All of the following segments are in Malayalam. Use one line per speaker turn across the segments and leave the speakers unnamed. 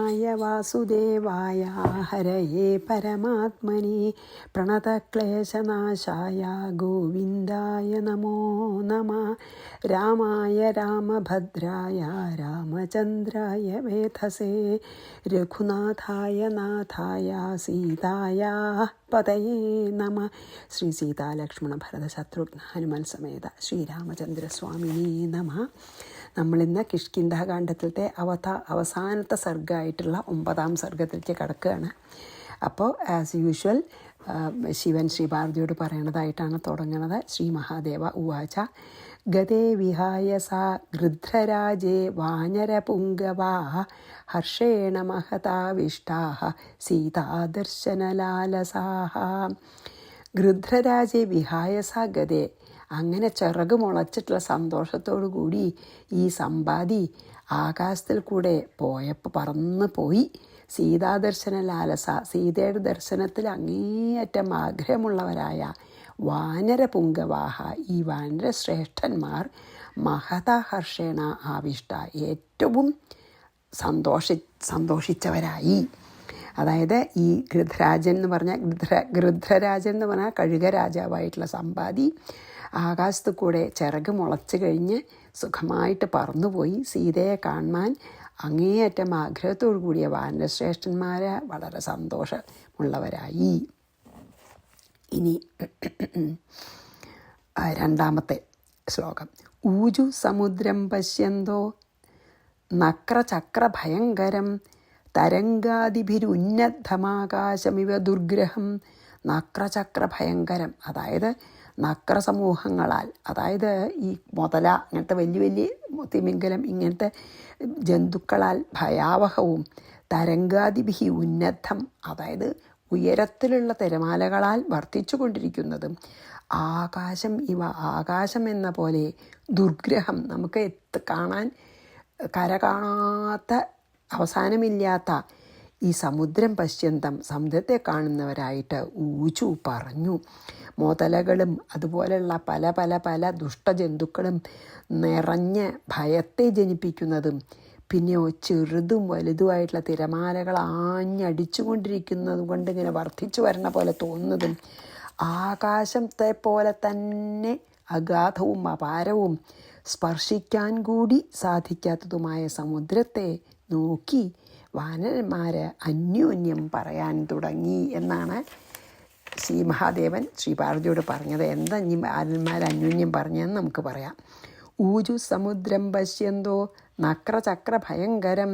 കൃഷ്ണായ വാസുദേവായ ഹരയേ പരമാത്മനി പ്രണതക്ലേശനാശായ ഗോവിന്ദായ നമോ നമഃ. രാമായ രാമഭദ്രായ രാമചന്ദ്രായ വേധസേ രഘുനാഥായ നാഥായ സീതായ പതയേ നമഃ. ശ്രീ സീതാലക്ഷ്മണ ഭരത ശത്രുഘ്ന ഹനുമാൻ സമേത ശ്രീരാമചന്ദ്രസ്വാമിനേ നമഃ. നമ്മളിന്ന് കിഷ്കിന്ധാകാന്ഡത്തിലത്തെ അവസാനത്തെ സർഗമായിട്ടുള്ള 9ാം സർഗത്തിലേക്ക് കടക്കുകയാണ്. അപ്പോൾ ആസ് യൂഷ്വൽ ശിവൻ ശ്രീ പാർവതിയോട് പറയണതായിട്ടാണ് തുടങ്ങുന്നത്. ശ്രീ മഹാദേവ ഉവാച ഗതേ വിഹായ സാ ഗൃധ്രരാജേ വാനരപുംഗവാ ഹർഷേണ മഹതാവിഷ്ടാഃ സീതാദർശനലാലസാഃ. ഗൃധ്രരാജേ വിഹായ സാ ഗതേ, അങ്ങനെ ചിറക് മുളച്ചിട്ടുള്ള സന്തോഷത്തോടു കൂടി ഈ സമ്പാദി ആകാശത്തിൽ കൂടെ പോയപ്പോൾ പറന്ന് പോയി. സീതാദർശന ലാലസ, സീതയുടെ ദർശനത്തിൽ അങ്ങേയറ്റം ആഗ്രഹമുള്ളവരായ വാനരപുംഗവാഹ, ഈ വാനരശ്രേഷ്ഠന്മാർ മഹതാഹർഷേണ ആവിഷ്ട, ഏറ്റവും സന്തോഷിച്ചവരായി. അതായത് ഈ ഗൃധ്രരാജൻ എന്ന് പറഞ്ഞാൽ ഗൃധ്രരാജൻ എന്ന് പറഞ്ഞാൽ കഴുകരാജാവായിട്ടുള്ള സമ്പാദി ആകാശത്ത് കൂടെ ചിറക് മുളച്ച് കഴിഞ്ഞ് സുഖമായിട്ട് പറന്നുപോയി. സീതയെ കാണാൻ അങ്ങേയറ്റം ആഗ്രഹത്തോടു കൂടിയ വാനരശ്രേഷ്ഠന്മാരെ വളരെ സന്തോഷമുള്ളവരായി. ഇനി 2ാമത്തെ ശ്ലോകം. ഊജു സമുദ്രം പശ്യന്തോ നക്രചക്രഭയങ്കരം തരംഗാദിഭിരുന്നദ്ധമാകാശമിവ ദുർഗ്രഹം. നക്രചക്രഭയങ്കരം, അതായത് നക്രസമൂഹങ്ങളാൽ, അതായത് ഈ മുതല അങ്ങനത്തെ വലിയ വലിയ തിമിംഗലം ഇങ്ങനത്തെ ജന്തുക്കളാൽ ഭയാവഹവും, തരംഗാദിഭിഹി ഉന്നദ്ധം, അതായത് ഉയരത്തിലുള്ള തിരമാലകളാൽ വർദ്ധിച്ചു കൊണ്ടിരിക്കുന്നതും, ആകാശം എന്ന പോലെ ദുർഗ്രഹം, നമുക്ക് കാണാൻ കര കാണാത്ത അവസാനമില്ലാത്ത ഈ സമുദ്രം പശ്യന്തം, സമുദ്രത്തെ കാണുന്നവരായിട്ട് ഊച്ചു പറഞ്ഞു. മുതലകളും അതുപോലെയുള്ള പല പല പല ദുഷ്ടജന്തുക്കളും നിറഞ്ഞ് ഭയത്തെ ജനിപ്പിക്കുന്നതും, പിന്നെയോ ചെറുതും വലുതുമായിട്ടുള്ള തിരമാലകൾ ആഞ്ഞടിച്ചുകൊണ്ടിരിക്കുന്നത് കൊണ്ട് ഇങ്ങനെ വർദ്ധിച്ചു വരണ പോലെ തോന്നുന്നതും, ആകാശത്തെ പോലെ തന്നെ അഗാധവും അപാരവും സ്പർശിക്കാൻ കൂടി സാധിക്കാത്തതുമായ സമുദ്രത്തെ നോക്കി വാനരന്മാർ അന്യോന്യം പറയാൻ തുടങ്ങി എന്നാണ് ശ്രീ മഹാദേവൻ ശ്രീ പാർവതിയോട് പറഞ്ഞത്. എന്താ ഇനി വാനരന്മാർ അന്യോന്യം പറഞ്ഞതെന്ന് നമുക്ക് പറയാം. ഊജു സമുദ്രം പശ്യന്തോ നക്രചക്രഭയങ്കരം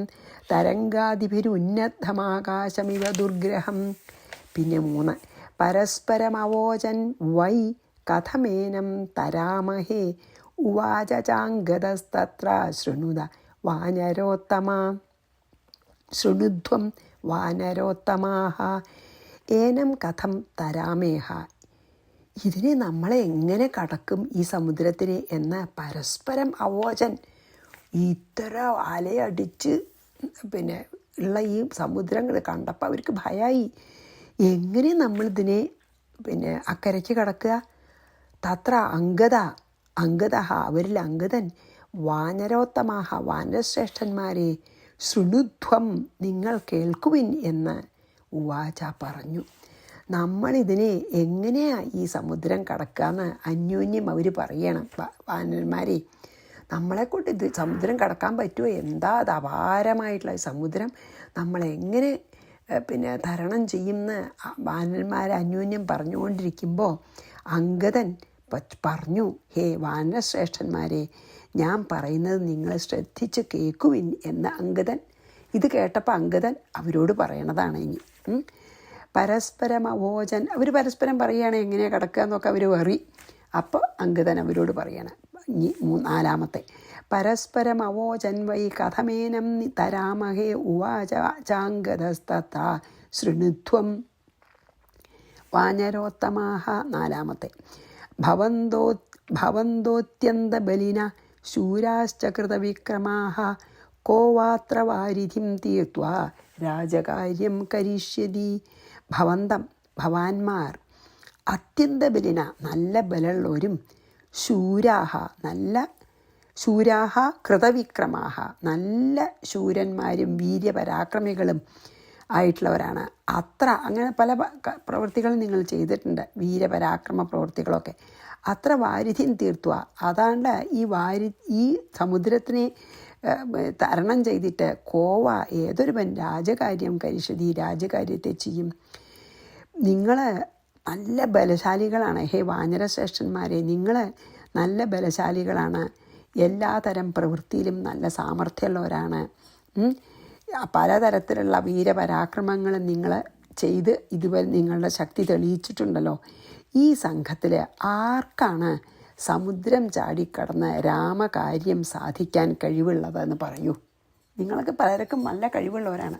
തരംഗാദിഭിരുന്നദ്ധമാകാശമിവ ദുർഗ്രഹം. പിന്നെ 3, പരസ്പരമവോചൻ വൈ കഥമേനം തരാമഹേ ഉവാച ചാംഗതസ്തത്ര ശൃണുത വാനരോത്തമ. ശൃണുധ്വം വാനരോത്തമാഹ ഏനം കഥം തരാമേഹ. ഇതിനെ നമ്മളെ എങ്ങനെ കടക്കും ഈ സമുദ്രത്തിന് എന്ന് പരസ്പരം അവോചൻ, ഇത്ര അലയടിച്ച് പിന്നെ ഉള്ള ഈ സമുദ്രങ്ങൾ കണ്ടപ്പോൾ അവർക്ക് ഭയമായി. എങ്ങനെ നമ്മളിതിനെ പിന്നെ അക്കരയ്ക്ക് കടക്കുക? തത്ര അങ്കദ അവരിൽ അങ്കദൻ വാനരോത്തമാഹ വാനരശ്രേഷ്ഠന്മാരെ ശൃണുധ്വം നിങ്ങൾ കേൾക്കുവിൻ എന്ന് ഉവാച പറഞ്ഞു. നമ്മളിതിനെ എങ്ങനെയാണ് ഈ സമുദ്രം കടക്കാമെന്ന് അന്യോന്യം അവർ പറയണം. വാനരന്മാരെ, നമ്മളെക്കൊണ്ട് ഇത് സമുദ്രം കടക്കാൻ പറ്റുമോ? എന്താ അത് അപാരമായിട്ടുള്ള സമുദ്രം, നമ്മളെങ്ങനെ പിന്നെ തരണം ചെയ്യുമെന്ന് വാനരന്മാരെ അന്യോന്യം പറഞ്ഞുകൊണ്ടിരിക്കുമ്പോൾ അങ്കദൻ പറഞ്ഞു, ഹേ വാനരശ്രേഷ്ഠന്മാരെ, ഞാൻ പറയുന്നത് നിങ്ങൾ ശ്രദ്ധിച്ച് കേൾക്കുവിൻ എന്ന് അങ്കദൻ. ഇത് കേട്ടപ്പോൾ അങ്കദൻ അവരോട് പറയണതാണ്. ഇനി പരസ്പരം അവോചൻ, അവർ പരസ്പരം പറയുകയാണ് എങ്ങനെയാണ് കിടക്കുക എന്നൊക്കെ അവർ അറി. അപ്പോൾ അങ്കദൻ അവരോട് പറയണം. ഇനി 4ാമത്തെ, പരസ്പരം അവോചൻ വൈ കഥമേനം തരാമഹേ ഉവാച ചാംഗതസ്തഥാ ശൃണുധ്വം വാനരോത്തമാഹ. 4ാമത്തെ, ഭവന്തോത്യന്തബലിന ശൂരാശ്ച കൃതവിക്രമാഃ കോ വാത്ര വാരിധിം തീർത്വാ രാജകാര്യം കരിഷ്യതി. ഭവാന്മാർ അത്യന്തബലിന, നല്ല ബലമുള്ളവരും, ശൂരാഹ, നല്ല ശൂരാഹ കൃതവിക്രമാഹ, നല്ല ശൂരന്മാരും വീര്യപരാക്രമികളും ആയിട്ടുള്ളവരാണ്. അങ്ങനെ പല പ്രവൃത്തികളും നിങ്ങൾ ചെയ്തിട്ടുണ്ട്, വീരപരാക്രമ പ്രവൃത്തികളൊക്കെ. അത്ര വാരിധിം തീർത്തുക, അതാണ്ട് ഈ സമുദ്രത്തിനെ തരണം ചെയ്തിട്ട് കോവ ഏതൊരുവൻ രാജകാര്യം കരിഷ്യതി, രാജകാര്യത്തെ ചെയ്യും. നിങ്ങൾ നല്ല ബലശാലികളാണ്. ഹേ വാനരശ്രേഷ്ഠന്മാരെ, നിങ്ങൾ നല്ല ബലശാലികളാണ്. എല്ലാതരം പ്രവൃത്തിയിലും നല്ല സാമർഥ്യമുള്ളവരാണ്. പലതരത്തിലുള്ള വീരപരാക്രമങ്ങളും നിങ്ങൾ ചെയ്ത് ഇതുവരെ നിങ്ങളുടെ ശക്തി തെളിയിച്ചിട്ടുണ്ടല്ലോ. ഈ സംഘത്തിൽ ആർക്കാണ് സമുദ്രം ചാടിക്കടന്ന് രാമകാര്യം സാധിക്കാൻ കഴിവുള്ളതെന്ന് പറയൂ. നിങ്ങൾക്ക് പലർക്കും നല്ല കഴിവുള്ളവരാണ്.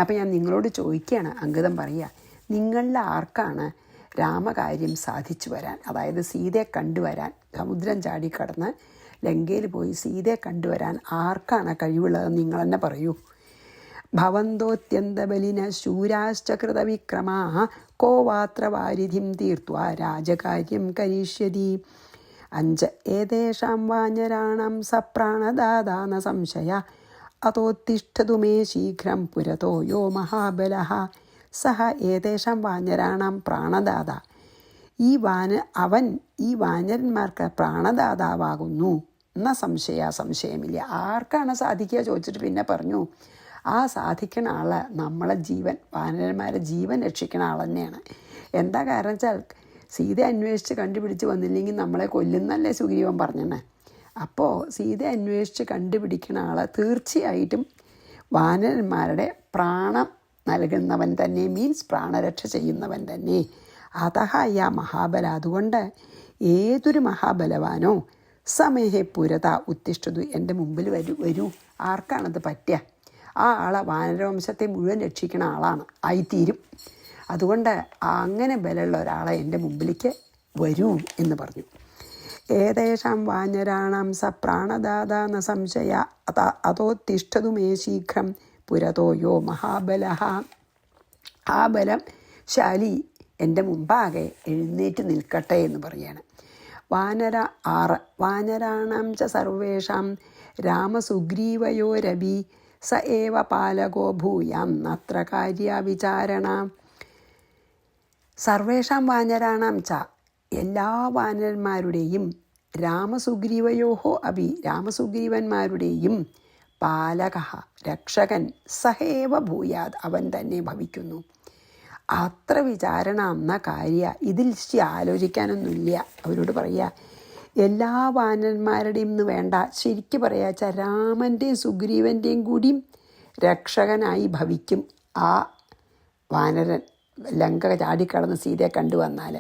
അപ്പോൾ ഞാൻ നിങ്ങളോട് ചോദിക്കുകയാണ്, അംഗദം പറയുക, നിങ്ങളിൽ ആർക്കാണ് രാമകാര്യം സാധിച്ചു വരാൻ, അതായത് സീതയെ കണ്ടുവരാൻ, സമുദ്രം ചാടിക്കടന്ന് ലങ്കയിൽ പോയി സീതയെ കണ്ടുവരാൻ ആർക്കാണ് കഴിവുള്ളതെന്ന് നിങ്ങൾ തന്നെ പറയൂ. ഭവന്തോത്യന്തബലിന ശൂരാശ്ച കൃതവിക്രമാ കോവാത്ര വാരിധിം തീർത്വാ രാജകാര്യം കരിഷ്യതി. 5 ഏതേഷാം വാനരാണാം സപ്രാണദാദാന സംശയ അതോത്തിഷ്ഠതു മേ ശീഘ്രം പുരതോ യോ മഹാബലഃ സഹ ഏതേഷാം വാനരാണാം പ്രാണദാത. അവൻ ഈ വാനരന്മാർക്ക് പ്രാണദാതാവാകുന്നു എന്ന സംശയമില്ല. ആർക്കാണ് സാധിക്കുക ചോദിച്ചിട്ട് പിന്നെ പറഞ്ഞു, ആ സാധിക്കുന്ന ആൾ നമ്മളെ വാനരന്മാരെ ജീവൻ രക്ഷിക്കുന്ന ആൾ തന്നെയാണ്. എന്താ കാരണം വെച്ചാൽ സീത അന്വേഷിച്ച് കണ്ടുപിടിച്ച് വന്നില്ലെങ്കിൽ നമ്മളെ കൊല്ലുന്നല്ലേ സുഗ്രീവൻ പറഞ്ഞേ. അപ്പോൾ സീത അന്വേഷിച്ച് കണ്ടുപിടിക്കുന്ന ആൾ തീർച്ചയായിട്ടും വാനരന്മാരുടെ പ്രാണം നൽകുന്നവൻ തന്നെ, മീൻസ് പ്രാണരക്ഷ ചെയ്യുന്നവൻ തന്നെ. അതഹ യാ മഹാബല, അതുകൊണ്ട് ഏതൊരു മഹാബലവാനോ സമേഹെ പുരത ഉത്തിഷ്ഠതു, എൻ്റെ മുമ്പിൽ വരൂ. ആർക്കാണത് പറ്റുക? ആ ആളെ വാനരവംശത്തെ മുഴുവൻ രക്ഷിക്കുന്ന ആയിത്തീരും. അതുകൊണ്ട് അങ്ങനെ ബലമുള്ള ഒരാളെ എൻ്റെ മുമ്പിലേക്ക് വരൂ എന്ന് പറഞ്ഞു. ഏതേഷാം വാനരാണാം സ പ്രാണദാദാന സംശയ അതോത്തിഷ്ഠതു മേ ശീഘ്രം പുരതോ യോ മഹാബലഃ. ആ ബലശാലി എൻ്റെ മുമ്പാകെ എഴുന്നേറ്റ് നിൽക്കട്ടെ എന്ന് പറയാണ്. 6 വാനരാണാം ച സർവേഷാം രാമസുഗ്രീവയോരപി സ ഏവ പാലകോ ഭൂയാം നത്ര കാര്യവിചാരണ. സർവേഷാം വാനരാണാം ച, എല്ലാ വാനരന്മാരുടെയും, രാമസുഗ്രീവയോഹോ അഭി, രാമസുഗ്രീവന്മാരുടെയും, പാലക രക്ഷകൻ, സഹേവ ഭൂയാത്, അവൻ തന്നെ ഭവിക്കുന്നു. അത്ര വിചാരണ എന്ന കാര്യ ഇതിൽ ആലോചിക്കാനൊന്നുമില്ല. അവരോട് പറയുക, എല്ലാ വാനന്മാരുടെയും എന്ന് വേണ്ട, ശരിക്കും പറയാ വെച്ചാൽ രാമൻ്റെയും സുഗ്രീവൻ്റെയും കൂടിയും രക്ഷകനായി ഭവിക്കും ആ വാനരൻ ലങ്ക ചാടിക്കടന്ന് സീതയെ കണ്ടുവന്നാൽ.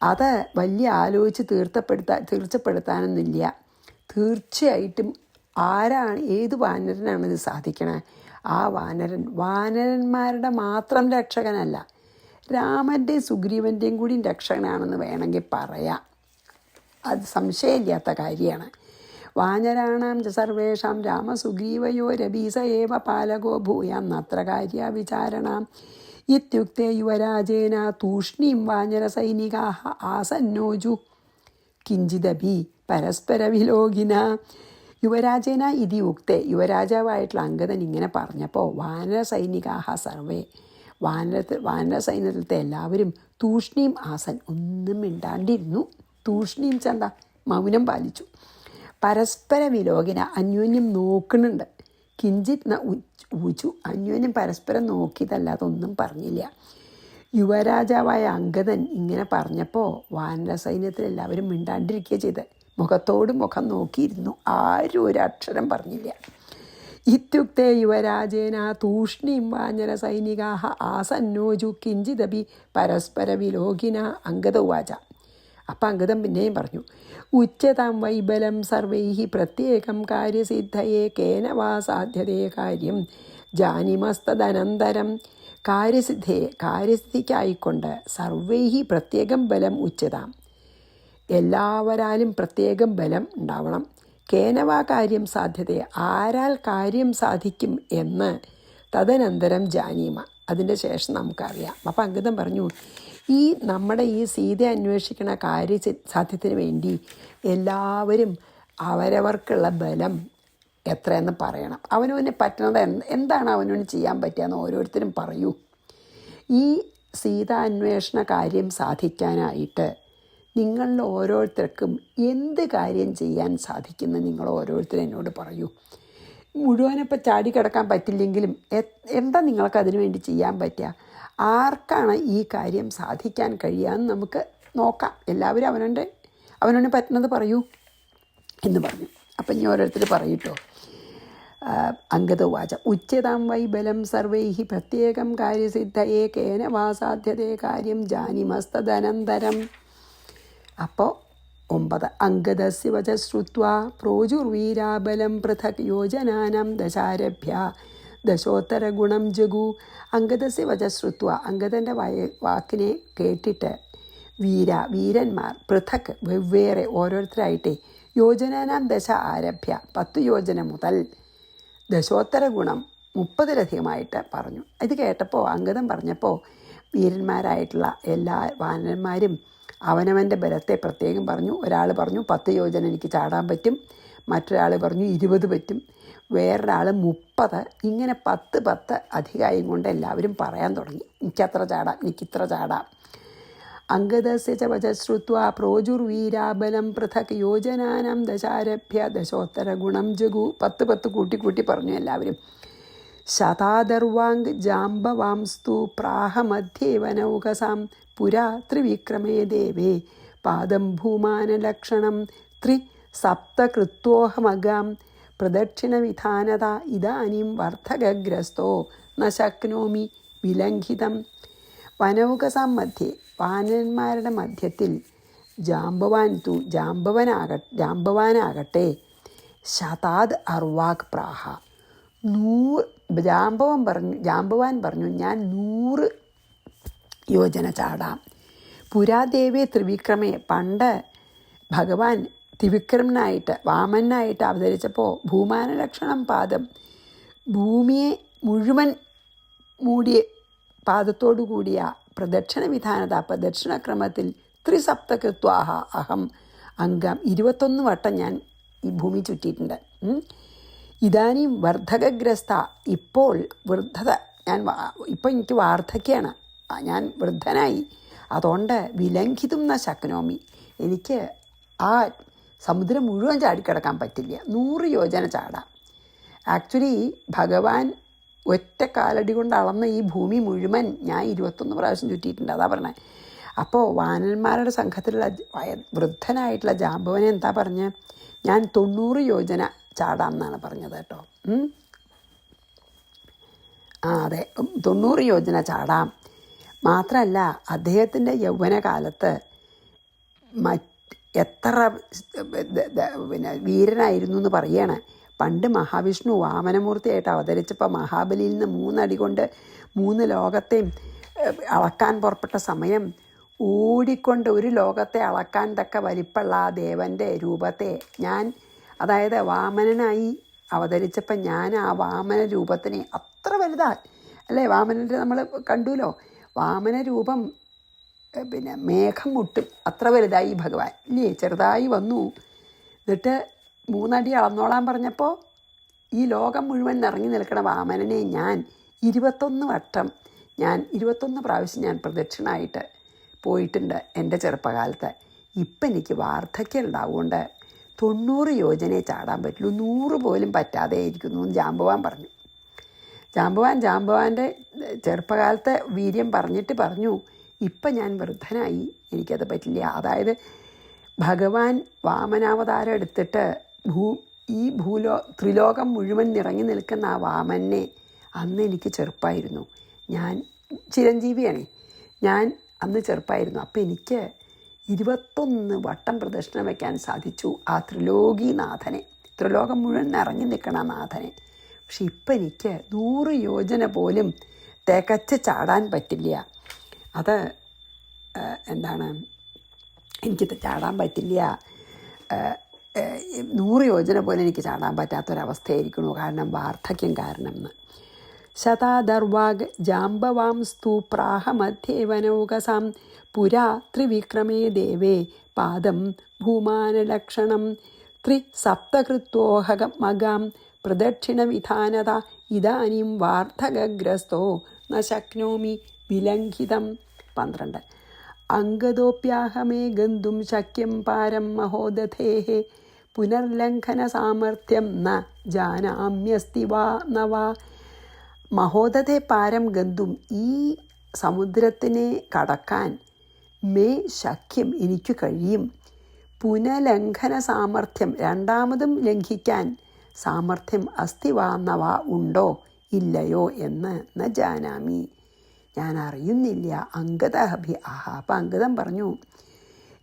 അത് വലിയ ആലോചിച്ച് തീർച്ചപ്പെടുത്താനൊന്നുമില്ല. തീർച്ചയായിട്ടും ഏത് വാനരനാണിത് സാധിക്കണേ? ആ വാനരന്മാരുടെ മാത്രം രക്ഷകനല്ല, രാമൻ്റെയും സുഗ്രീവൻ്റെയും കൂടി രക്ഷകനാണെന്ന് വേണമെങ്കിൽ പറയാം. അത് സംശയമില്ലാത്ത കാര്യമാണ്. വാനരാണാം ച സർവേഷാം രാമസുഗ്രീവയോരപി സ ഏവ പാലകോ ഭൂയാം നത്ര കാര്യ വിചാരണ ഇത്യുക്തേ യുവരാജേന തൂഷ്ണീം വാനരസൈനികാഃ ആസന്നോജു കിഞ്ചിദപി പരസ്പരവിലോകിന. യുവരാജേന ഇതി ഉക്തേ, യുവരാജാവായിട്ടുള്ള അംഗദൻ ഇങ്ങനെ പറഞ്ഞപ്പോൾ വാനരസൈനികാഃ സർവേ, വാനരസൈന്യത്തിലത്തെ എല്ലാവരും തൂഷ്ണീം ആസൻ, ഒന്നും മിണ്ടാണ്ടിരുന്നു. തൂഷ്ണീം ചന്ത മൗനം പാലിച്ചു. പരസ്പര വിലോകിന, അന്യോന്യം നോക്കുന്നുണ്ട്. കിഞ്ചിത് ന ഊച്ചു, അന്യോന്യം പരസ്പരം നോക്കിയതല്ലാതെ ഒന്നും പറഞ്ഞില്ല. യുവരാജാവായ അംഗദൻ ഇങ്ങനെ പറഞ്ഞപ്പോൾ വാനരസൈന്യത്തിലെല്ലാവരും മിണ്ടാണ്ടിരിക്കുക ചെയ്ത് മുഖത്തോട് മുഖം നോക്കിയിരുന്നു. ആരും ഒരക്ഷരം പറഞ്ഞില്ല. ഇത്യുക്തേ യുവരാജേന തൂഷ്ണീം വാനരസൈനികാഃ ആസന്നോജു കിഞ്ചിദപി പരസ്പര വിലോകിന അംഗദ ഉവാച. അപ്പം അംഗദൻ പിന്നെയും പറഞ്ഞു, ഉച്ചതാം വൈബലം സർവൈഃ പ്രത്യേകം കാര്യസിദ്ധയേ കേന വാ സാധ്യതേ കാര്യം ജാനിമസ്തദനന്തരം. കാര്യസിദ്ധിക്കായിക്കൊണ്ട് സർവൈഃ പ്രത്യേകം ബലം ഉച്ചതാം, എല്ലാവരാലും പ്രത്യേകം ബലം ഉണ്ടാവണം. കേനവാ കാര്യം സാധ്യത, ആരാൽ കാര്യം സാധിക്കും എന്ന് തദനന്തരം ജാനീമ, അതിൻ്റെ ശേഷം നമുക്കറിയാം. അപ്പം അംഗദൻ പറഞ്ഞു, നമ്മുടെ ഈ സീത അന്വേഷിക്കുന്ന സാധ്യത്തിന് വേണ്ടി എല്ലാവരും അവരവർക്കുള്ള ബലം എത്രയെന്ന് പറയണം. അവനവന് പറ്റുന്നത് എന്താണ് അവനവന് ചെയ്യാൻ പറ്റുകയെന്ന് ഓരോരുത്തരും പറയൂ. ഈ സീതാന്വേഷണ കാര്യം സാധിക്കാനായിട്ട് നിങ്ങളിൽ ഓരോരുത്തർക്കും എന്ത് കാര്യം ചെയ്യാൻ സാധിക്കുന്നു നിങ്ങൾ ഓരോരുത്തരും എന്നോട് പറയൂ. മുഴുവനിപ്പോൾ ചാടിക്കിടക്കാൻ പറ്റില്ലെങ്കിലും എന്താ നിങ്ങൾക്ക് അതിനു വേണ്ടി ചെയ്യാൻ പറ്റുക? ആർക്കാണ് ഈ കാര്യം സാധിക്കാൻ കഴിയാമെന്ന് നമുക്ക് നോക്കാം. എല്ലാവരും അവനവന് പറ്റുന്നത് പറയൂ എന്ന് പറഞ്ഞു. അപ്പം ഇനി ഓരോരുത്തർ പറയൂട്ടോ. അംഗതവാച ഉച്യതാം വൈ ബലം സർവൈ പ്രത്യേകം കാര്യസിദ്ധയേ കേന വാ സാധ്യതേ കാര്യം ജാനിമസ്തദനന്തരം. അപ്പോൾ 9 അംഗദസ്യ വച ശ്രുത്വാ പ്രോജുർവീരാബലം പൃഥക് യോജനാനാം ദശാരഭ്യ ദശോത്തരഗുണം ജഗു. അംഗദസ്യ വച ശ്രുത്വ അംഗദൻ്റെ വാക്കിനെ കേട്ടിട്ട് വീരന്മാർ പൃഥക് വെവ്വേറെ ഓരോരുത്തരായിട്ടേ യോജനാനാം ദശ ആരഭ്യ 10 യോജന മുതൽ ദശോത്തര ഗുണം 30-ലധികമായിട്ട് പറഞ്ഞു. ഇത് കേട്ടപ്പോൾ അംഗദൻ പറഞ്ഞപ്പോൾ വീരന്മാരായിട്ടുള്ള എല്ലാ വാനന്മാരും അവനവൻ്റെ ബലത്തെ പ്രത്യേകം പറഞ്ഞു. ഒരാൾ പറഞ്ഞു 10 യോജന എനിക്ക് ചാടാൻ പറ്റും, മറ്റൊരാൾ പറഞ്ഞു 20 പറ്റും, വേറൊരാൾ 30. ഇങ്ങനെ 10 അധികമായും കൊണ്ട് എല്ലാവരും പറയാൻ തുടങ്ങി, എനിക്കത്ര ചാടാം, എനിക്കിത്ര ചാടാം. അംഗദസ്യ ച വച ശ്രുത്വാ പ്രോജുർവീരാബലം പൃഥക് യോജനാനാം ദശാരഭ്യ ദശോത്തര ഗുണം ജഗു. 10 കൂട്ടി പറഞ്ഞു എല്ലാവരും. ശതാദർവാംഗ് ജാംബവാംസ്തു പ്രാഹമധ്യേവനൗകസാം പുരാ ത്രിവിക്രമേ ദേവേ പാദം ഭൂമാനലക്ഷണം 3 കൃത്വോഹമഗാം പ്രദക്ഷിണവിധാനത ഇതാനീം വർദ്ധഗ്രസ്തോ ന ശക്നോമി വിലംഘിതം. വനൗകസാം മധ്യേ വാനന്മാരുടെ മധ്യത്തിൽ ജാംബവാനാകട്ടെ ശതാദ് അർവാക് പ്രാഹ 100. ജാംബവാൻ പറഞ്ഞു ഞാൻ 100 യോജന ചാടാം. പുരാദേവേ ത്രിവിക്രമേ പണ്ട് ഭഗവാൻ ത്രിവിക്രമനായിട്ട് വാമനായിട്ട് അവതരിച്ചപ്പോൾ ഭൂമാനലക്ഷണം പാദം ഭൂമിയെ മുഴുവൻ മൂടിയ പാദത്തോടു കൂടിയ പ്രദക്ഷിണ വിധാനത പ്രദക്ഷിണക്രമത്തിൽ 3 കൃത്വാഹ അഹം അംഗം 21 വട്ടം ഞാൻ ഈ ഭൂമി ചുറ്റിയിട്ടുണ്ട്. ഇതാനും വർദ്ധകഗ്രസ്ത ഇപ്പോൾ വൃദ്ധത ഇപ്പോൾ എനിക്ക് വാർദ്ധക്യമാണ്, ഞാൻ വൃദ്ധനായി, അതുകൊണ്ട് വിലംഘിതും ന ശക്നോമി എനിക്ക് ആ സമുദ്രം മുഴുവൻ ചാടിക്കിടക്കാൻ പറ്റില്ല, 100 യോജന ചാടാം. ആക്ച്വലി ഭഗവാൻ ഒറ്റ കാലടി കൊണ്ട് അളന്ന ഈ ഭൂമി മുഴുവൻ ഞാൻ 21 പ്രാവശ്യം ചുറ്റിയിട്ടുണ്ട്, അതാ പറഞ്ഞത്. അപ്പോൾ വാനന്മാരുടെ സംഘത്തിലുള്ള വൃദ്ധനായിട്ടുള്ള ജാമ്പവനെ എന്താ പറഞ്ഞ് ഞാൻ 90 യോജന ചാടാം എന്നാണ് പറഞ്ഞത് കേട്ടോ. അതെ, 90 യോജന ചാടാം. മാത്രമല്ല അദ്ദേഹത്തിൻ്റെ യൗവനകാലത്ത് എത്ര വീരനായിരുന്നു എന്ന് പറയാണ്. പണ്ട് മഹാവിഷ്ണു വാമനമൂർത്തിയായിട്ട് അവതരിച്ചപ്പോൾ മഹാബലിയിൽ നിന്ന് 3 അടി കൊണ്ട് 3 ലോകത്തെയും അളക്കാൻ പുറപ്പെട്ട സമയം ഓടിക്കൊണ്ട് ഒരു ലോകത്തെ അളക്കാൻ തക്ക വലിപ്പമുള്ള ആ ദേവൻ്റെ രൂപത്തെ ഞാൻ, അതായത് വാമനനായി അവതരിച്ചപ്പോൾ ഞാൻ ആ വാമന രൂപത്തിനെ അത്ര വലുതാ അല്ലേ, വാമനൻ്റെ നമ്മൾ കണ്ടുല്ലോ, വാമന രൂപം മേഘം മുട്ടും അത്ര വലുതായി ഭഗവാൻ ഇല്ലേ, ചെറുതായി വന്നു. എന്നിട്ട് 3 അടി അളന്നോളാൻ പറഞ്ഞപ്പോൾ ഈ ലോകം മുഴുവൻ നിറങ്ങി നിൽക്കണ വാമനനെ ഞാൻ 21 പ്രാവശ്യം ഞാൻ പ്രദക്ഷിണമായിട്ട് പോയിട്ടുണ്ട് എൻ്റെ ചെറുപ്പകാലത്ത്. ഇപ്പം എനിക്ക് വാർദ്ധക്യം ഉണ്ടാവുകൊണ്ട് 90 യോജനയെ ചാടാൻ പറ്റുള്ളൂ, 100 പോലും പറ്റാതെ ഇരിക്കുന്നു എന്ന് ജാമ്പവാൻ പറഞ്ഞു. ജാമ്പവാൻ്റെ ചെറുപ്പകാലത്തെ വീര്യം പറഞ്ഞിട്ട് പറഞ്ഞു ഇപ്പം ഞാൻ വൃദ്ധനായി, എനിക്കത് പറ്റില്ല. അതായത് ഭഗവാൻ വാമനാവതാരം എടുത്തിട്ട് ഈ ത്രിലോകം മുഴുവൻ നിറങ്ങി നിൽക്കുന്ന ആ വാമനെ അന്ന് എനിക്ക് ചെറുപ്പമായിരുന്നു, ഞാൻ ചിരഞ്ജീവിയാണേ, ഞാൻ അന്ന് ചെറുപ്പമായിരുന്നു. അപ്പം എനിക്ക് 21 വട്ടം പ്രദക്ഷിണം വയ്ക്കാൻ സാധിച്ചു ആ ത്രിലോകീനാഥനെ, ത്രിലോകം മുഴുവൻ നിറങ്ങി നിൽക്കണ നാഥനെ. പക്ഷെ ഇപ്പം എനിക്ക് 100 യോജന പോലും തികച്ച് ചാടാൻ പറ്റില്ല. അത് എന്താണ്, എനിക്ക് ചാടാൻ പറ്റില്ല, 100 യോജന പോലും എനിക്ക് ചാടാൻ പറ്റാത്തൊരവസ്ഥയായിരിക്കണു, കാരണം വാർദ്ധക്യം കാരണം എന്ന്. ശതാദർവാഗ് ജാംബവാംസ്തു പ്രാഹമധ്യേവനൗകസാം പുരാ ത്രിവിക്രമേ ദേവേ പാദം ഭൂമാനലക്ഷണം ത്രിസപ്തകൃത്വോഹകം മകാം പ്രദക്ഷിണവിധാനത ഇതാനും വാർദ്ധകഗ്രസ്തോ ന ശക്നോമി വിലംഘിതം. 12. അംഗതോപ്യാഹമേ ഗന്തും ശക്യം പാരം മഹോദധേഃ പുനർലംഘനസാമർഥ്യം ന ജാനാമ്യസ്തി വാ ന വാ. മഹോദധേ പാരം ഗന്തും, ഈ സമുദ്രത്തിനെ കടക്കാൻ മേ ശക്യം എനിക്ക് കഴിയും. പുനലംഘന സാമർഥ്യം, രണ്ടാമതും ലംഘിക്കാൻ സാമർഥ്യം അസ്തി വാ ന വാ ഉണ്ടോ ഇല്ലയോ എന്ന് ന ജാനാമി, ഞാൻ അറിയുന്നില്ല. അംഗതഹഭി ആഹ. അപ്പം അംഗതം പറഞ്ഞു,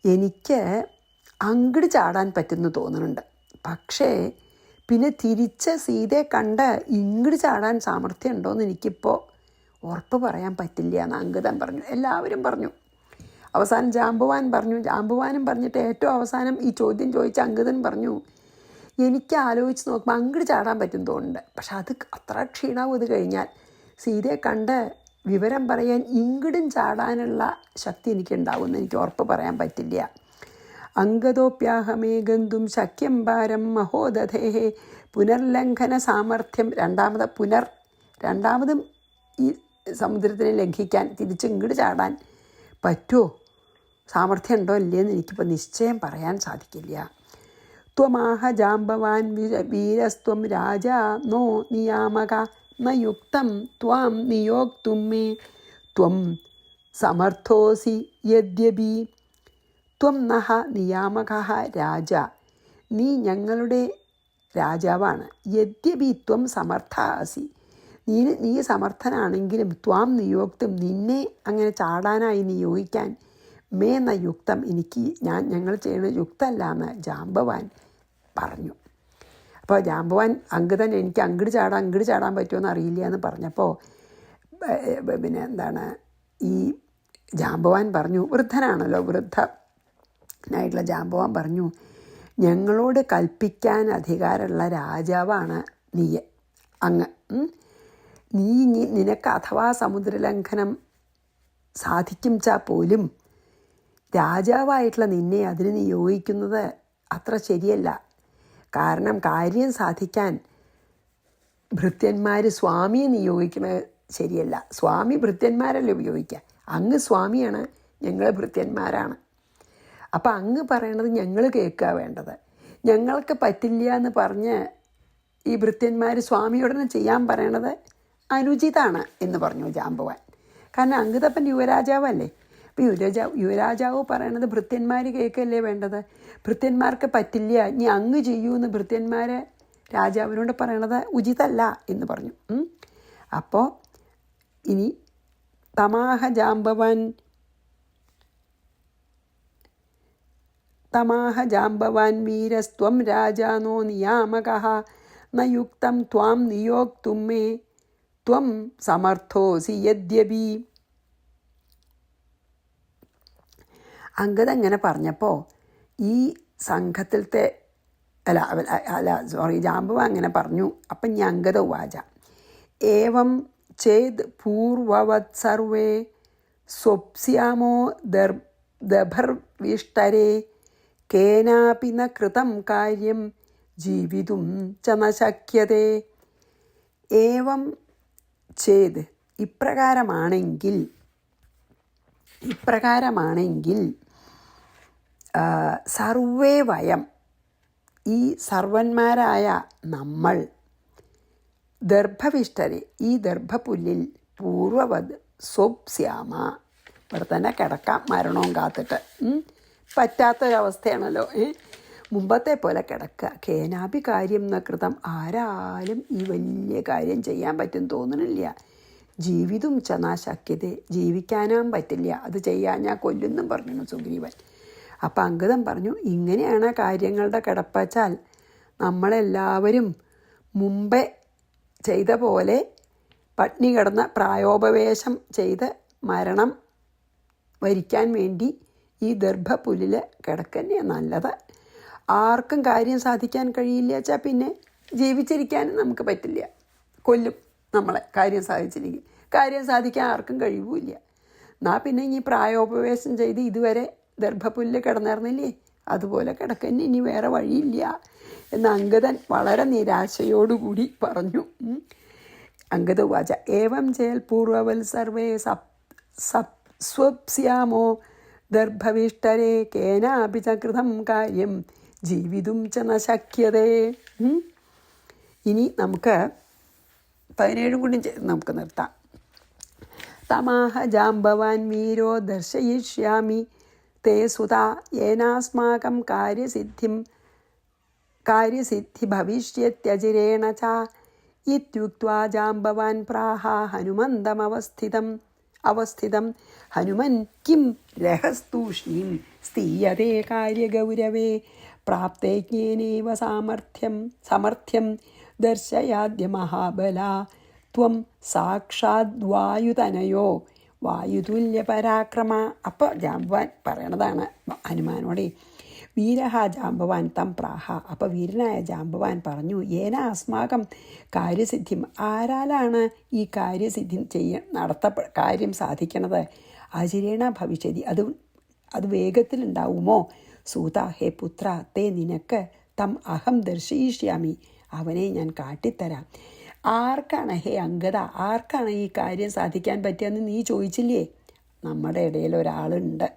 എനിക്ക് അങ്ങട് ചാടാൻ പറ്റുമെന്ന് തോന്നുന്നുണ്ട്, പക്ഷേ പിന്നെ തിരിച്ച് സീതയെ കണ്ട് ഇങ്ങട് ചാടാൻ സാമർഥ്യം ഉണ്ടോയെന്ന് എനിക്കിപ്പോൾ ഉറപ്പ് പറയാൻ പറ്റില്ല എന്ന് അംഗതം പറഞ്ഞു. എല്ലാവരും പറഞ്ഞു. അവസാനം ജാമ്പവാൻ പറഞ്ഞു. ജാമ്പവാനും പറഞ്ഞിട്ട് ഏറ്റവും അവസാനം ഈ ചോദ്യം ചോദിച്ച അംഗതൻ പറഞ്ഞു, എനിക്ക് ആലോചിച്ച് നോക്കുമ്പോൾ അങ്ങട് ചാടാൻ പറ്റും തോന്നുന്നുണ്ട്, പക്ഷെ അത് അത്ര ക്ഷീണാവും. ഇത് കഴിഞ്ഞാൽ സീതയെ കണ്ട് വിവരം പറയാൻ ഇങ്ങടും ചാടാനുള്ള ശക്തി എനിക്കുണ്ടാവുമെന്ന് എനിക്ക് ഉറപ്പ് പറയാൻ പറ്റില്ല. അംഗതോപ്യാഹമേ ഗന്തും ശക്യം പാരം മഹോദധേഃ പുനർലംഘന സാമർഥ്യം. രണ്ടാമതും ഈ സമുദ്രത്തിനെ ലംഘിക്കാൻ തിരിച്ച് ഇങ്ങോട്ട് ചാടാൻ പറ്റുമോ, സാമർഥ്യം ഉണ്ടോ ഇല്ലയെന്ന് എനിക്കിപ്പോൾ നിശ്ചയം പറയാൻ സാധിക്കില്ല. ത്വമാഹ ജാമ്പവാൻ വീരസ്ത്വം രാജാ നോ നിയാമക ന യുക്തം ത്വാം നിയോക്തും മേ ത്വം സമർത്ഥോസി യദ്യപി. ത്വം നഹ നിയാമകഃ രാജ, നീ ഞങ്ങളുടെ രാജാവാണ്. യദ്യപി ത്വം സമർത്ഥ അസി, നീ സമർത്ഥനാണെങ്കിലും ത്വാം നിയോക്തും, നിന്നെ അങ്ങനെ ചാടാനായി നിയോഗിക്കാൻ മേ ന യുക്തം, ഞങ്ങൾ ചെയ്യുന്ന യുക്തമല്ല എന്ന് ജാമ്പവാൻ പറഞ്ഞു. അപ്പോൾ ജാമ്പവാൻ അംഗതൻ എനിക്ക് അങ്ങട് ചാടാൻ പറ്റുമോയെന്ന് അറിയില്ല എന്ന് പറഞ്ഞപ്പോൾ പിന്നെ എന്താണ് ഈ ജാമ്പവാൻ പറഞ്ഞു, വൃദ്ധനാണല്ലോ, വൃദ്ധനായിട്ടുള്ള ജാമ്പവാൻ പറഞ്ഞു, ഞങ്ങളോട് കൽപ്പിക്കാൻ അധികാരമുള്ള രാജാവാണ് അങ്ങ്. നിനക്ക് അഥവാ സമുദ്രലംഘനം സാധിക്കും പോലും രാജാവായിട്ടുള്ള നിന്നെ അതിന് നിയോഗിക്കുന്നത് അത്ര ശരിയല്ല. കാരണം കാര്യം സാധിക്കാൻ ഭൃത്യന്മാർ സ്വാമിയെ നിയോഗിക്കുന്നത് ശരിയല്ല. സ്വാമി ഭൃത്യന്മാരല്ലേ ഉപയോഗിക്കുക, അങ്ങ് സ്വാമിയാണ്, ഞങ്ങൾ ഭൃത്യന്മാരാണ്. അപ്പം അങ്ങ് പറയണത് ഞങ്ങൾ കേൾക്കുക വേണ്ടത്. ഞങ്ങൾക്ക് പറ്റില്ല എന്ന് പറഞ്ഞ് ഈ ഭൃത്യന്മാർ സ്വാമിയോടനെ ചെയ്യാൻ പറയണത് അനുചിതാണ് എന്ന് പറഞ്ഞു ജാമ്പവാൻ. കാരണം അംഗതപ്പൻ യുവരാജാവല്ലേ. അപ്പോൾ യുവരാജാവ് പറയണത് ഭൃത്യന്മാർ കേൾക്കല്ലേ വേണ്ടത്. ഭൃത്യന്മാർക്ക് പറ്റില്ല, ഇനി അങ്ങ് ചെയ്യൂ എന്ന് ഭൃത്യന്മാർ രാജാവിനോട് പറയണത് ഉചിതല്ല എന്ന് പറഞ്ഞു. അപ്പോൾ ഇനി തമാഹ ജാമ്പവാൻ വീരസ്ത്വം രാജാനോ നിയാമകഃ ന യുക്തം ത്വാം നിയോക്തും മേ ത്വം സമർത്ഥോസി യദ്യപി. അംഗദങ്ങനെ പറഞ്ഞപ്പോൾ ഈ സംഘത്തിലത്തെ ജാമ്പവാൻ അങ്ങനെ പറഞ്ഞു. അപ്പം ഞാൻ അംഗദ ഉവാച ഏവം ചേത് പൂർവവത് സർവേ സ്വപ്സ്യാമോ ദഭർവിഷ്ടരേ കേനാപി ന കൃതം കാര്യം ജീവിതും ച ന ശക്യതേ. ഏവം ചേത്, ഇപ്രകാരമാണെങ്കിൽ സർവേ വയം, ഈ സർവന്മാരായ നമ്മൾ, ദർഭവിഷ്ടരെ, ഈ ദർഭപുല്ലിൽ പൂർവവത് സ്വപ്സ്യാമ, ഇവിടെ തന്നെ കിടക്കാം മരണവും കാത്തിട്ട്. പറ്റാത്തൊരവസ്ഥയാണല്ലോ, മുമ്പത്തെ പോലെ കിടക്കുക. കേനാപി കാര്യം ന കൃതം, ആരാലും ഈ വലിയ കാര്യം ചെയ്യാൻ പറ്റും തോന്നണില്ല. ജീവിതം ചനാ ശക്യത, ജീവിക്കാനാൻ പറ്റില്ല, അത് ചെയ്യാൻ ഞാൻ കൊല്ലുന്നും പറഞ്ഞു സുഗ്രീവൻ. അപ്പം അംഗദൻ പറഞ്ഞു, ഇങ്ങനെയാണ് കാര്യങ്ങളുടെ കിടപ്പച്ചാൽ നമ്മളെല്ലാവരും മുമ്പേ ചെയ്ത പോലെ പട്ടിണി കിടന്ന പ്രായോപവേശം ചെയ്ത് മരണം വരിക്കാൻ വേണ്ടി ഈ ദർഭപുല്ലിൽ കിടക്കന്നെയാണ് നല്ലത്. ആർക്കും കാര്യം സാധിക്കാൻ കഴിയില്ല വെച്ചാൽ പിന്നെ ജീവിച്ചിരിക്കാനും നമുക്ക് പറ്റില്ല, കൊല്ലും നമ്മളെ കാര്യം സാധിച്ചില്ലെങ്കിൽ. കാര്യം സാധിക്കാൻ ആർക്കും കഴിവില്ല. എന്നാൽ പിന്നെ ഈ പ്രായോപവേശം ചെയ്ത് ഇതുവരെ ദർഭപുല്ല് കിടന്നിരുന്നില്ലേ, അതുപോലെ കിടക്കന്നെ, ഇനി വേറെ വഴിയില്ല എന്ന് അംഗദൻ വളരെ നിരാശയോടുകൂടി പറഞ്ഞു. അംഗദ ഉവാച ഏവം ചേൽ പൂർവവൽ സർവേ സ്വപ്സ്യാമോ ദർഭവിഷ്ടരേ കേനാപി ച കൃതം കാര്യം ജീവിതും ച ന ശക്യതേ. ഇനി നമുക്ക് 17 കൂടി നമുക്ക് നിർത്താം. തമാഹ ജാംബവാൻ വീരോ ദർശയിഷ്യാമി തേ സുതാ യേനാസ്മാകം കാര്യസിദ്ധി ഭവിഷ്യത്യജിരേണ ച ഇത്യുക്ത്വാ ജാംബവാൻ പ്രാഹ അവസ്ഥിതം ഹനുമൻ കിം രഹസ്തൂഷ്ണീം സ്ഥീയതേ കാര്യഗൗരവേ പ്രാപ്തേജ്ഞേനൈവ സമർത്ഥ്യം ദർശയാദ്യ മഹാബല ത്വം സാക്ഷാദ്വായുതനയോ വായുതുല്യ പരാക്രമ. അപ്പോൾ ജാംബവാൻ പറയണതാണ് ഹനുമാനോടെ, വീരഹ ജാംബവാൻ തം പ്രാഹ. അപ്പോൾ വീരനായ ജാംബവാൻ പറഞ്ഞു, ഏന അസ്മാകം കാര്യസിദ്ധിം, ആരാലാണ് ഈ കാര്യസിദ്ധി കാര്യം സാധിക്കണത്, അചിരേണ ഭവിഷ്യതി, അത് വേഗത്തിലുണ്ടാവുമോ, സൂത ഹേ പുത്ര തേ നിനക്ക് തം അഹം ദർശയിഷ്യാമി, അവനെ ഞാൻ കാട്ടിത്തരാം. ആർക്കാണ് ഹേ അംഗദ, ആർക്കാണ് ഈ കാര്യം സാധിക്കാൻ പറ്റിയെന്ന് നീ ചോദിച്ചില്ലേ, നമ്മുടെ ഇടയിൽ ഒരാളുണ്ട്,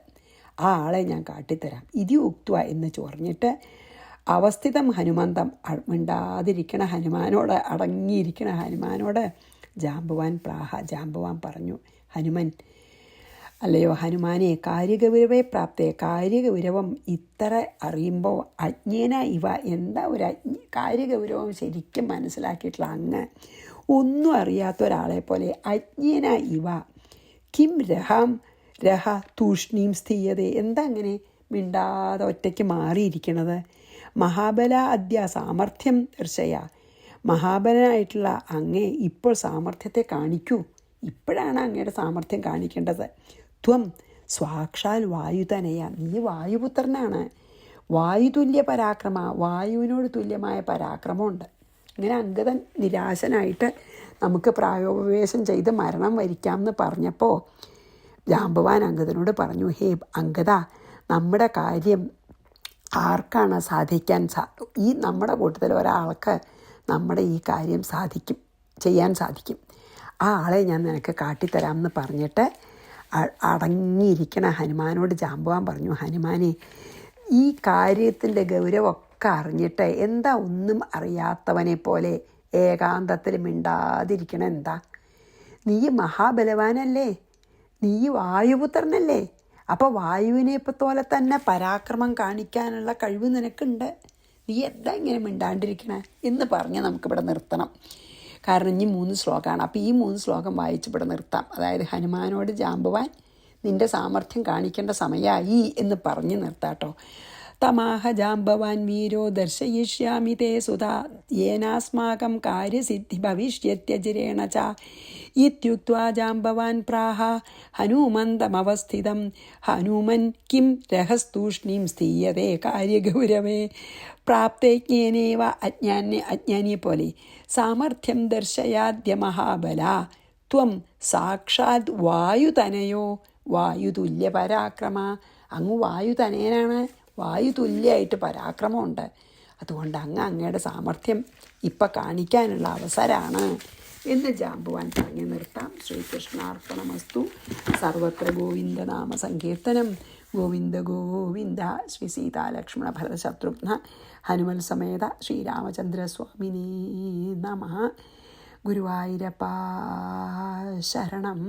ആ ആളെ ഞാൻ കാട്ടിത്തരാം. ഇതി ഉക്ത്വ എന്ന് ചൊറിഞ്ഞിട്ട് അവസ്ഥിതം ഹനുമന്തം, മിണ്ടാതിരിക്കണ ഹനുമാനോട്, അടങ്ങിയിരിക്കണ ഹനുമാനോട് ജാംബവാൻ പറഞ്ഞു, അല്ലയോ ഹനുമാനെ, കാര്യഗൗരവേ പ്രാപ്തേ, കാര്യഗൗരവം ഇത്ര അറിയുമ്പോൾ അജ്ഞേന ഇവ, എന്താ ഒരു കാര്യഗൗരവം ശരിക്കും മനസ്സിലാക്കിയിട്ടുള്ള അങ്ങ്, ഒന്നും അറിയാത്ത ഒരാളെ പോലെ അജ്ഞേന ഇവ കിം രഹ തൂഷ്ണീം സ്ഥീയതേ, എന്താ അങ്ങനെ മിണ്ടാതെ ഒറ്റയ്ക്ക് മാറിയിരിക്കണത്. മഹാബല അദ്യ സാമർഥ്യം ദർശയ, മഹാബലനായിട്ടുള്ള അങ്ങേ ഇപ്പോൾ സാമർഥ്യത്തെ കാണിക്കൂ, ഇപ്പോഴാണ് അങ്ങയുടെ സാമർഥ്യം കാണിക്കേണ്ടത്. ത്വം സ്വാക്ഷാൽ വായുതനയ, നീ വായുപുത്രനാണ്, വായുതുല്യ പരാക്രമ, വായുവിനോട് തുല്യമായ പരാക്രമമുണ്ട്. ഇങ്ങനെ അംഗദൻ നിരാശനായിട്ട് നമുക്ക് പ്രായോപവേശം ചെയ്ത് മരണം വരിക്കാമെന്ന് പറഞ്ഞപ്പോൾ ജാംബവാൻ അംഗദനോട് പറഞ്ഞു, ഹേ അംഗദ, നമ്മുടെ കാര്യം ആർക്കാണ് സാധിക്കാൻ ഈ നമ്മുടെ കൂട്ടത്തിൽ ഒരാൾക്ക് നമ്മുടെ ഈ കാര്യം ചെയ്യാൻ സാധിക്കും, ആ ആളെ ഞാൻ നിനക്ക് കാട്ടിത്തരാമെന്ന് പറഞ്ഞിട്ട് അടങ്ങിയിരിക്കണ ഹനുമാനോട് ജാംബവാൻ പറഞ്ഞു, ഹനുമാനെ, ഈ കാര്യത്തിൻ്റെ ഗൗരവമൊക്കെ അറിഞ്ഞിട്ട് എന്താ ഒന്നും അറിയാത്തവനെ പോലെ ഏകാന്തത്തിൽ മിണ്ടാതിരിക്കണ എന്താ, നീ മഹാബലവാനല്ലേ, നീ വായുപുത്രനല്ലേ, അപ്പോൾ വായുവിനെ പോലെ തന്നെ പരാക്രമം കാണിക്കാനുള്ള കഴിവ് നിനക്കുണ്ട്, നീ എന്താ ഇങ്ങനെ മിണ്ടാണ്ടിരിക്കണേ എന്ന് പറഞ്ഞ് നമുക്കിവിടെ നിർത്തണം. കാരണം ഇനി 3 ശ്ലോകമാണ്. അപ്പോൾ ഈ 3 ശ്ലോകം വായിച്ചിവിടെ നിർത്താം. അതായത് ഹനുമാനോട് ജാംബവാൻ നിൻ്റെ സാമർഥ്യം കാണിക്കേണ്ട സമയമായി എന്ന് പറഞ്ഞ് നിർത്താട്ടോ. തമാഹ ജാംബവാൻ വീരോ ദർശയിഷ്യാമി തേ സുതാ യേനാസ്മാകം കാര്യസിദ്ധി ഭവിഷ്യത്യജിരേണ ച ഇത്യുക്ത്വാ ജാംബവാൻ പ്രാഹ ഹനുമന്തമവസ്ഥിതം ഹനുമൻ കിം രഹസ്തൂഷ്ണീം സ്ഥീയതേ കാര്യഗൗരവേ പ്രാപ്തേജ്ഞേനേവ, അജ്ഞാനിയെ പോലെ സാമർഥ്യം ദർശയാദ്യ മഹാബല ത്വം സാക്ഷാത് വായുതനയോ വായുതുല്യ പരാക്രമ, അങ്ങ് വായുതനയനാണ്, വായുതുല്യമായിട്ട് പരാക്രമമുണ്ട്, അതുകൊണ്ട് അങ്ങയുടെ സാമർഥ്യം ഇപ്പം കാണിക്കാനുള്ള അവസരമാണ് എന്ന് ജാംബവാൻ പറഞ്ഞു നിർത്താം. ശ്രീകൃഷ്ണാർപ്പണമസ്തു. സർവത്ര ഗോവിന്ദനാമ സങ്കീർത്തനം. ഗോവിന്ദ ഗോവിന്ദ. ശ്രീ സീതാലക്ഷ്മണ ഭരത ശത്രുഘ്ന ഹനുമൽ സമേത ശ്രീരാമചന്ദ്രസ്വാമിനേ നമഃ. ഗുരുവായൂരപ്പ ശരണം.